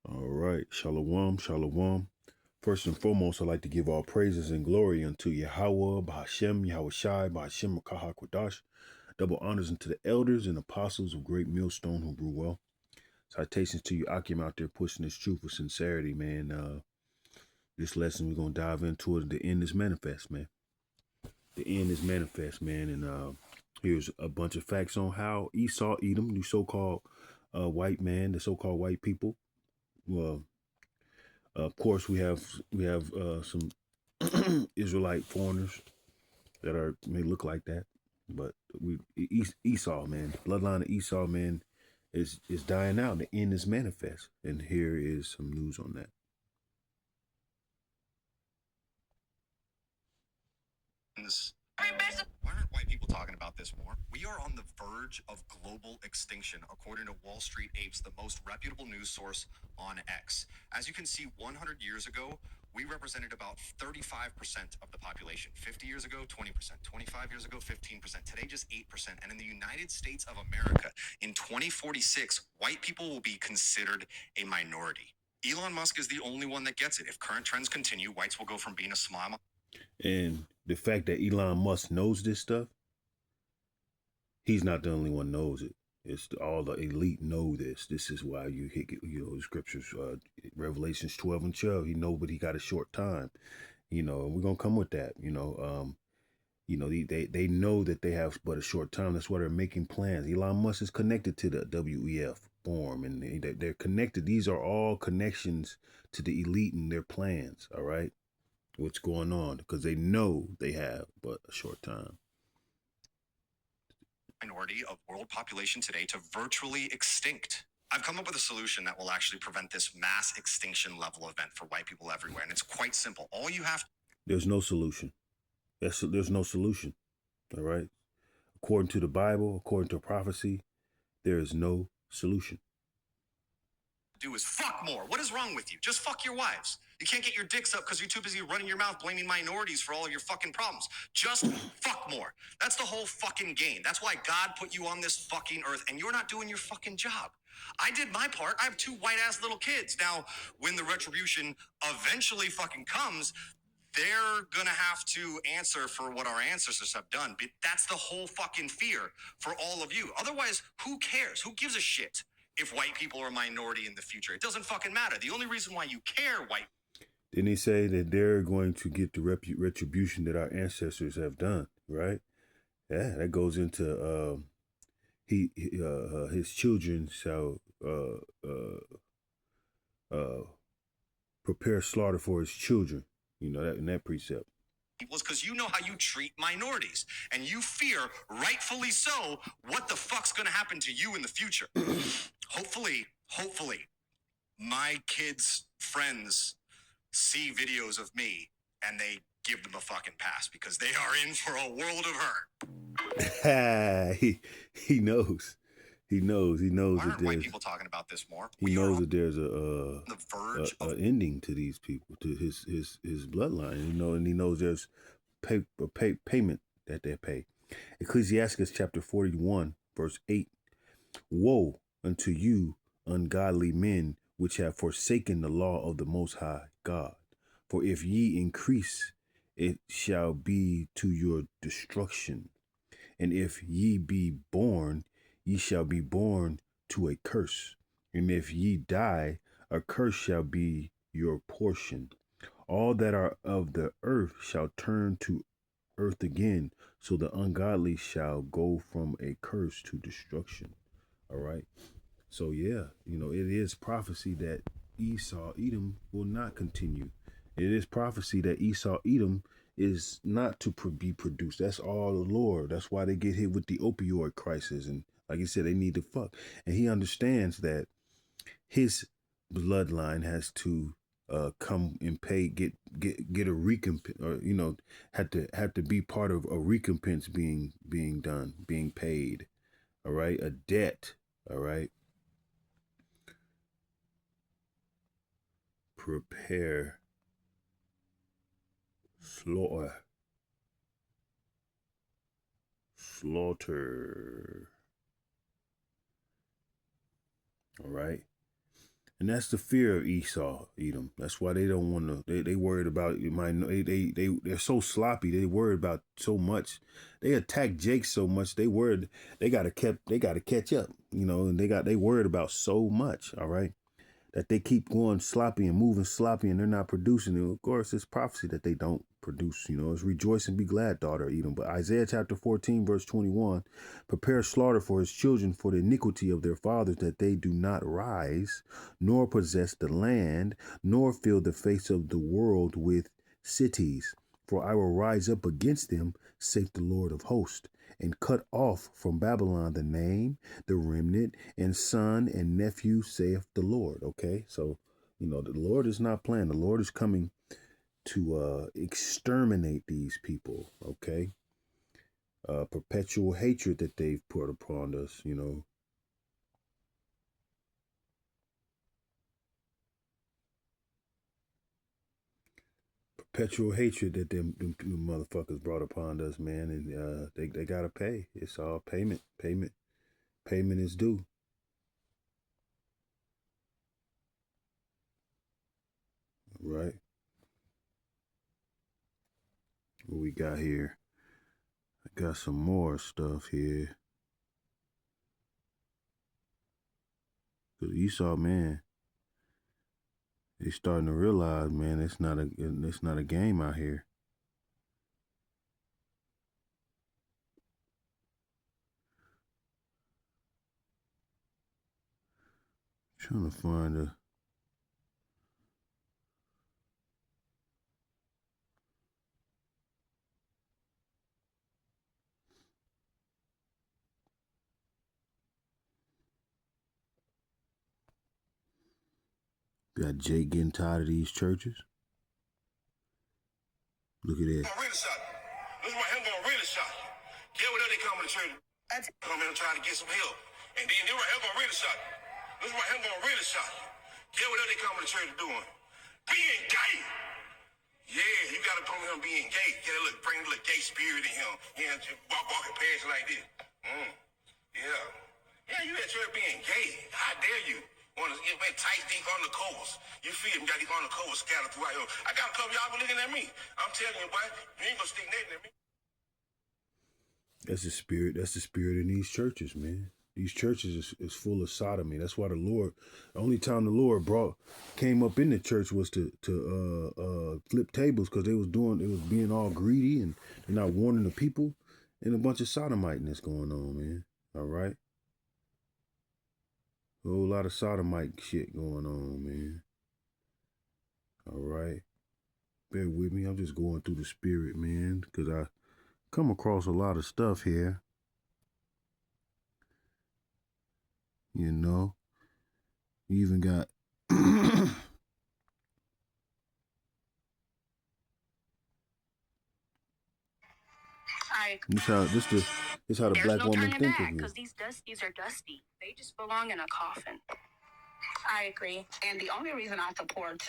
All right. Shalom, shalom. First and foremost, I'd like to give all praises and glory unto Yahweh, Bahashem, Yahweh Shai, Bahashem, Makaha Kodash. Double honors unto the elders and apostles of Great Millstone who brew well. Citations to you, Akim, out there pushing this truth with sincerity, man. This lesson we're going to dive into it. The end is manifest, man. The end is manifest, man. And here's a bunch of facts on how Esau, Edom, the so-called white man, the so-called white people, well, of course, we have some Israelite foreigners that are may look like that, but Esau, man, the bloodline of Esau, man, is dying out. The end is manifest, and here is some news on that. Why aren't white people talking about this more? We are on the verge of global extinction, according to Wall Street Apes, the most reputable news source on X. As you can see, 100 years ago, we represented about 35% of the population. 50 years ago, 20%. 25 years ago, 15%. Today, just 8%. And in the United States of America, in 2046, white people will be considered a minority. Elon Musk is the only one that gets it. If current trends continue, whites will go from being a small. And the fact that Elon Musk knows this stuff, he's not the only one knows it. It's all the elite know this. This is why you hit, the scriptures, Revelations 12 and 12. He know, but he got a short time. And we're gonna come with that. They know that they have but a short time. That's why they're making plans. Elon Musk is connected to the WEF forum, and they're connected. These are all connections to the elite and their plans. All right, what's going on? Because they know they have but a short time. Minority of world population today to virtually extinct. I've come up with a solution that will actually prevent this mass extinction level event for white people everywhere. And it's quite simple. All you have. There's no solution. There's no solution. All right. According to the Bible, according to prophecy, there is no solution. Do is fuck more. What is wrong with you? Just fuck your wives. You can't get your dicks up because you're too busy running your mouth blaming minorities for all of your fucking problems. Just fuck more. That's the whole fucking game. That's why God put you on this fucking earth and you're not doing your fucking job. I did my part. I have two white ass little kids. Now, when the retribution eventually fucking comes, they're gonna have to answer for what our ancestors have done. But that's the whole fucking fear for all of you. Otherwise, who cares? Who gives a shit if white people are a minority in the future? It doesn't fucking matter. The only reason why you care, white. Didn't he say that they're going to get the retribution that our ancestors have done, right? Yeah, that goes into his children shall prepare slaughter for his children. That in that precept. Was because you know how you treat minorities, and you fear, rightfully so, what the fuck's gonna happen to you in the future. hopefully, my kids' friends see videos of me and they give them a fucking pass because they are in for a world of hurt. he knows. He knows. Why aren't white people talking about this more? He knows that there's a ending to these people, to his bloodline. And he knows there's payment that they pay. Ecclesiastes chapter 41, verse 8. Woe unto you, ungodly men, which have forsaken the law of the Most High God. For if ye increase, it shall be to your destruction. And if ye be born, ye shall be born to a curse. And if ye die, a curse shall be your portion. All that are of the earth shall turn to earth again, so the ungodly shall go from a curse to destruction. All right. So yeah, it is prophecy that Esau, Edom will not continue. It is prophecy that Esau, Edom is not to be produced. That's all the Lord. That's why they get hit with the opioid crisis. And like you said, they need to fuck. And he understands that his bloodline has to come and pay, get a recompense, or had to be part of a recompense being done, being paid. All right, a debt. All right. Prepare slaughter. All right. And that's the fear of Esau, Edom. That's why they don't want to. They worried about they're so sloppy. They worried about so much. They attack Jake so much. They worried they gotta catch up. And they worried about so much. All right, that they keep going sloppy and moving sloppy, and they're not producing. And of course, it's prophecy that they don't produce. It's rejoice and be glad, daughter Edom. But Isaiah chapter 14, verse 21, prepare slaughter for his children for the iniquity of their fathers, that they do not rise, nor possess the land, nor fill the face of the world with cities. For I will rise up against them, saith the Lord of hosts, and cut off from Babylon the name, the remnant, and son and nephew, saith the Lord. Okay, so the Lord is not playing. The Lord is coming to exterminate these people. Okay, perpetual hatred that they've put upon us. Perpetual hatred that them motherfuckers brought upon us, man, and they gotta pay. It's all payment is due. Right. What we got here? I got some more stuff here. Cause Esau, man, they starting to realize, man, it's not a game out here. Trying to find a. Got Jake getting tired of these churches. Look at that. Really shot. This is why him gonna really shot you. Get whatever they come to the church. Come in and try to get some help. And then they were him gonna really shot you. This is why him gonna really shot you. Get whatever they come to the church doing. Being gay. Yeah, you gotta come him being gay. Bring a little gay spirit in him. Yeah, just walking past like this. Yeah. Yeah, you at church being gay. How dare you? Want to get tight deep undercovers. You feel me? Got these undercovers scattered throughout here. I got a couple y'all looking at me. I'm telling you, boy, you ain't gonna stick nothing at me. That's the spirit. That's the spirit in these churches, man. These churches is full of sodomy. That's why the only time the Lord came up in the church was to flip tables, because it was being all greedy and they're not warning the people, and a bunch of sodomiting going on, man. All right. A whole lot of sodomite shit going on, man. All right. Bear with me. I'm just going through the spirit, man, because I come across a lot of stuff here. You even got this how the black no woman think of you. Because these dusties are dusty. They just belong in a coffin. I agree. And the only reason I support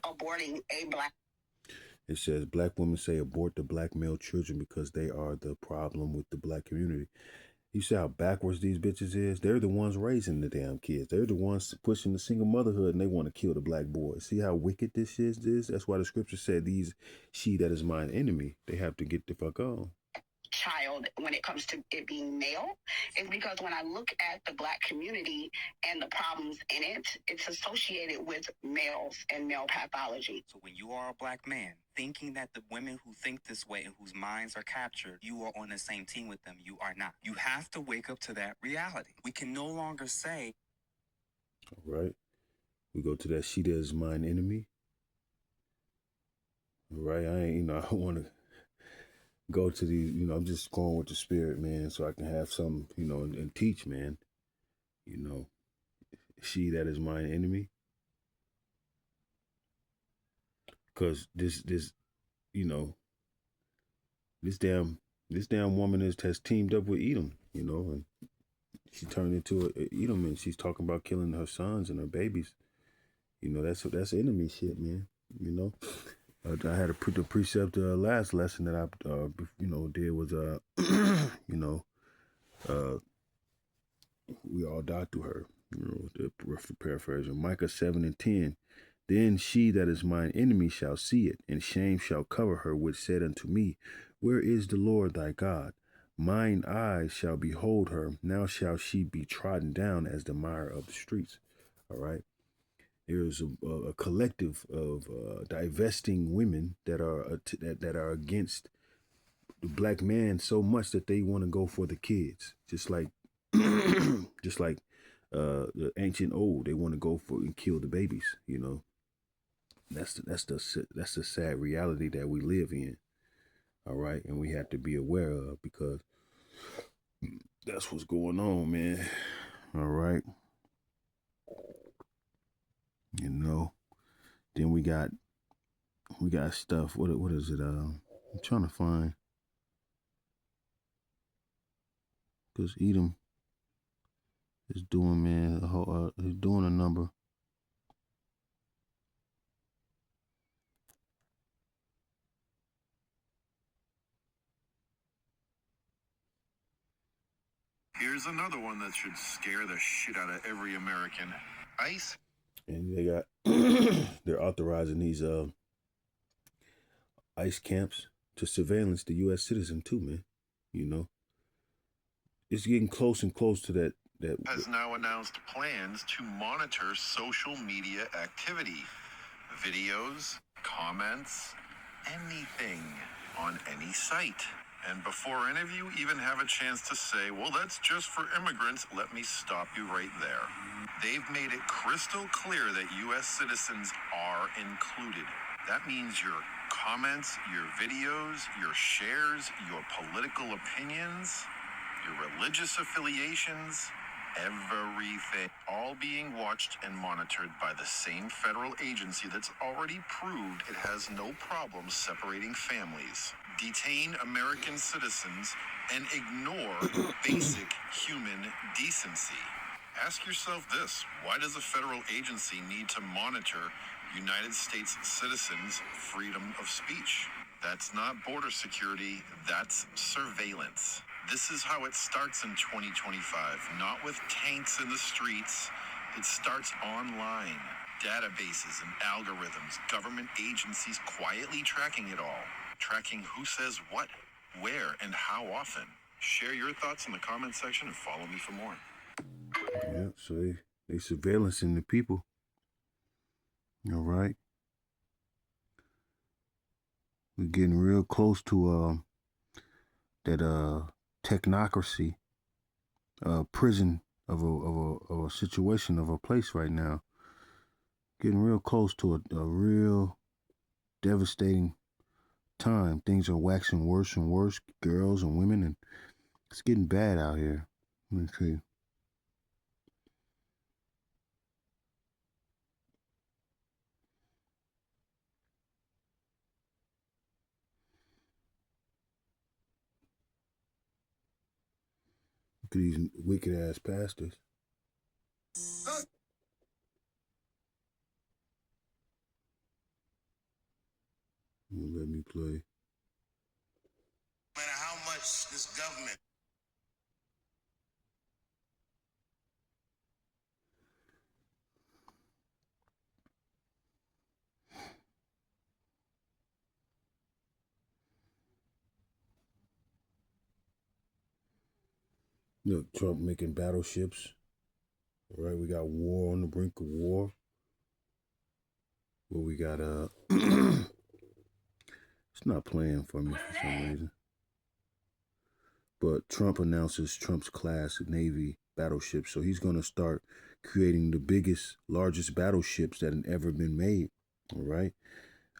aborting a black. It says black women say abort the black male children because they are the problem with the black community. You see how backwards these bitches is? They're the ones raising the damn kids. They're the ones pushing the single motherhood, and they want to kill the black boys. See how wicked this shit is? That's why the scripture said she that is mine enemy, they have to get the fuck on. Child when it comes to it being male is because when I look at the black community and the problems in it, it's associated with males and male pathology. So when you are a black man thinking that the women who think this way and whose minds are captured, you are on the same team with them, you are not. You have to wake up to that reality. We can no longer say, all right, we go to that she that is mine enemy. All right, I want to go to these, I'm just going with the spirit, man, so I can have some, and teach, man. She that is mine enemy. Because this damn woman has teamed up with Edom, and she turned into a Edom, and she's talking about killing her sons and her babies. That's enemy shit, man. I had the precept last lesson that I did was we all died through her. You know, the paraphrasing. Micah 7:10. Then she that is mine enemy shall see it, and shame shall cover her, which said unto me, Where is the Lord thy God? Mine eyes shall behold her. Now shall she be trodden down as the mire of the streets. All right. There's a collective of divesting women that are against the black man so much that they want to go for the kids, just like just like the ancient old, they want to go for and kill the babies. You know, that's the sad reality that we live in. All right, and we have to be aware of, because that's what's going on, man. All right, you know. Then we got stuff. What is it? I'm trying to find, because Edom is doing, man. He's doing a number. Here's another one that should scare the shit out of every American. ICE. And they got they're authorizing these ICE camps to surveillance the U.S. citizen too, man. You know, it's getting close and close to that. Has now announced plans to monitor social media activity, videos, comments, anything on any site. And before any of you even have a chance to say, well, that's just for immigrants, let me stop you right there. They've made it crystal clear that U.S. citizens are included. That means your comments, your videos, your shares, your political opinions, your religious affiliations, everything, all being watched and monitored by the same federal agency that's already proved it has no problem separating families. Detain American citizens and ignore basic human decency. Ask yourself this: why does a federal agency need to monitor United States citizens' freedom of speech? That's not border security, that's surveillance. This is how it starts in 2025, not with tanks in the streets. It starts online. Databases and algorithms, government agencies quietly tracking it all. Tracking who says what, where, and how often. Share your thoughts in the comment section and follow me for more. Yeah, so they surveillancing the people. All right. We're getting real close to that technocracy prison of a situation, of a place right now. Getting real close to a real devastating time. Things are waxing worse and worse, girls and women, and it's getting bad out here. Let me see. Look at these wicked ass pastors. Let me play. No matter how much this government Look, Trump making battleships. All right, we got war on the brink of war. Well, we got it's not playing for me for some reason. But Trump announces Trump's class Navy battleships. So he's going to start creating the biggest, largest battleships that have ever been made. All right.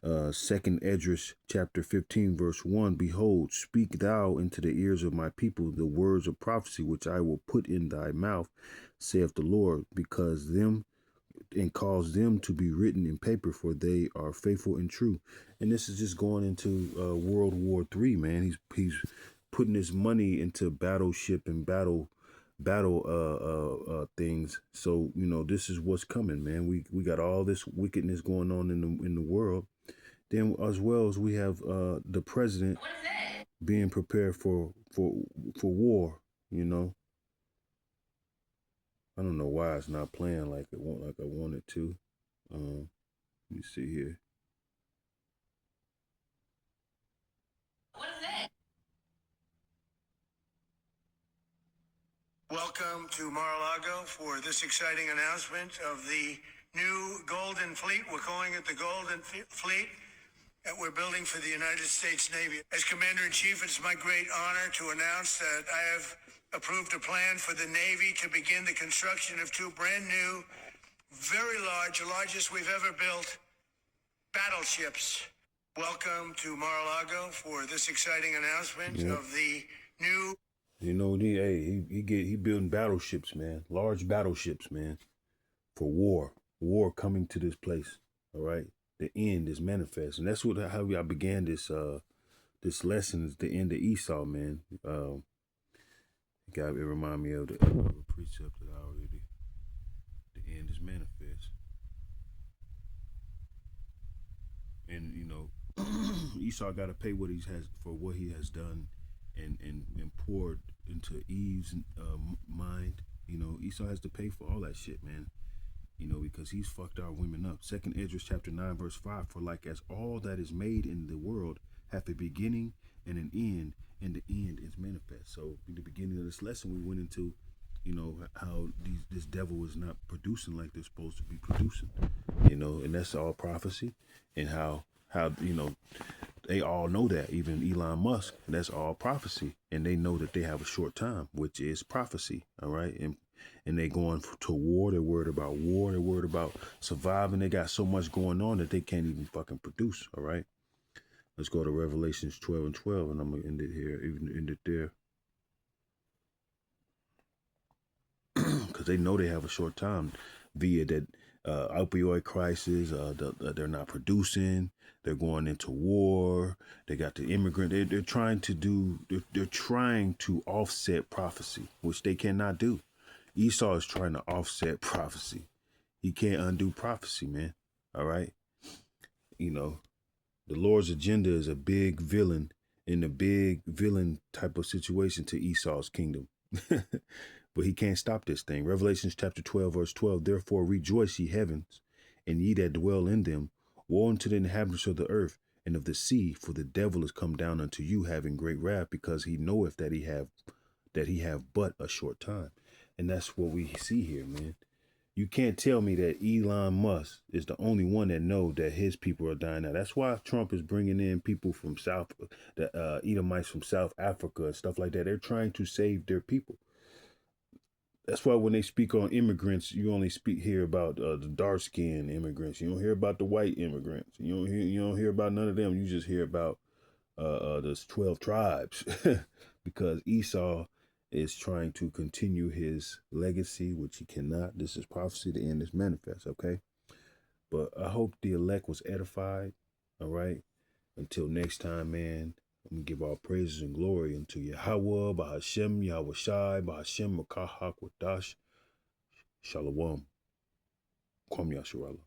2nd Esdras chapter 15 verse 1, Behold, speak thou into the ears of my people the words of prophecy which I will put in thy mouth, saith the Lord, because them and cause them to be written in paper, for they are faithful and true. And this is just going into World War III, man. He's putting his money into battleship and battle things. So you know, this is what's coming, man. We got all this wickedness going on in the world. Then as well as we have the president being prepared for war, you know. I don't know why it's not playing like I wanted to. Let me see here. What is that? Welcome to Mar-a-Lago for this exciting announcement of the new Golden Fleet. We're calling it the Golden Fleet that we're building for the United States Navy. As Commander-in-Chief, it's my great honor to announce that I have approved a plan for the Navy to begin the construction of two brand new, very large, the largest we've ever built, battleships. Welcome to Mar-a-Lago for this exciting announcement of the new... You know, he building battleships, man. Large battleships, man. For war. War coming to this place. All right. The end is manifest. And that's how I began this lesson, is the end of Esau, man. It remind me of the precept that I already. The end is manifest. And you know, Esau got to pay what he has for what he has done and poured into Eve's mind. You know, Esau has to pay for all that shit, man. You know, because he's fucked our women up. 2nd Ezra chapter 9 verse 5, for like as all that is made in the world hath a beginning and an end, and the end is manifest. So in the beginning of this lesson, we went into, you know, how this devil is not producing like they're supposed to be producing, you know, and that's all prophecy. And how you know, they all know that, even Elon Musk, that's all prophecy. And they know that they have a short time, which is prophecy. All right. And they going to war. They're worried about war. They're worried about surviving. They got so much going on that they can't even fucking produce. All right. Let's go to Revelations 12 and 12. And I'm going to end it here, even end it there. Because they know they have a short time via that opioid crisis. They're not producing. They're going into war. They got the immigrant. They're trying to they're trying to offset prophecy, which they cannot do. Esau is trying to offset prophecy. He can't undo prophecy, man. All right. You know, the Lord's agenda is a big villain in a big villain type of situation to Esau's kingdom. But he can't stop this thing. Revelations chapter 12, verse 12. Therefore rejoice, ye heavens, and ye that dwell in them. Woe unto the inhabitants of the earth and of the sea, for the devil is come down unto you, having great wrath, because he knoweth that he have but a short time. And that's what we see here, man. You can't tell me that Elon Musk is the only one that knows that his people are dying out. That's why Trump is bringing in people from the Edomites from South Africa and stuff like that. They're trying to save their people. That's why when they speak on immigrants, you only hear about the dark-skinned immigrants. You don't hear about the white immigrants. You don't hear about none of them. You just hear about the 12 tribes because Esau is trying to continue his legacy, which he cannot. This is prophecy. The end is manifest. Okay, but I hope the elect was edified. All right. Until next time, man. Let me give all praises and glory unto Yahweh, Bahashem, Yahweh Shai, Bahashem, Makah, Hakwadash, Shalom, Kwam Yasharallah.